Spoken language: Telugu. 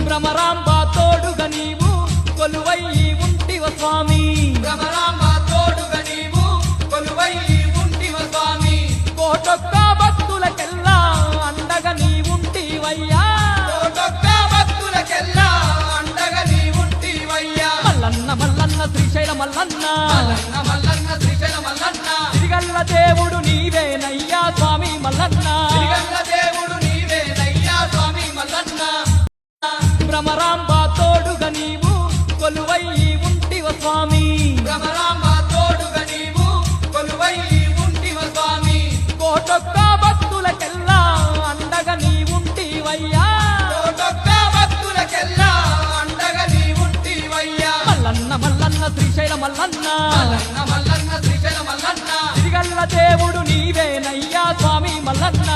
భ్రమరాంబ తోడుగా నీవు కొలువై ఉంటివ స్వామి భ్రమరాంబ తోడుగా నీవు కొలువై ఉంటివ స్వామి కోటొక్క భక్తులకెల్లా అండగా నీవుంటివయ్యా కోటొక్క భక్తులకెల్లా అండగా నీవుంటివయ్యా మల్లన్న మల్లన్న శ్రీశైల మల్లన్న మల్లన్న మల్లన్న శ్రీశైల మల్లన్న తిరిగల్ల దేవుడు నీవేనయ్యా స్వామి మల్లన్న తిరిగల్ల దేవుడు నీవేనయ్యా స్వామి మల్లన్న భ్రమరాంబ తోడుగా నీవు కొలువై ఉంటివ స్వామి భ్రమరాంబ తోడుగా నీవు కొలువై ఉంటివ స్వామి కోటొక్క భక్తులకెల్లా అండగా నీవుంటివయ్యా కోటొక్క భక్తులకెల్లా అండగా నీవుంటివయ్యా మల్లన్న మల్లన్న శ్రీశైల మల్లన్న మల్లన్న మల్లన్న శ్రీశైల మల్లన్న తిరిగల్ల దేవుడు నీవేనయ్యా స్వామి మల్లన్న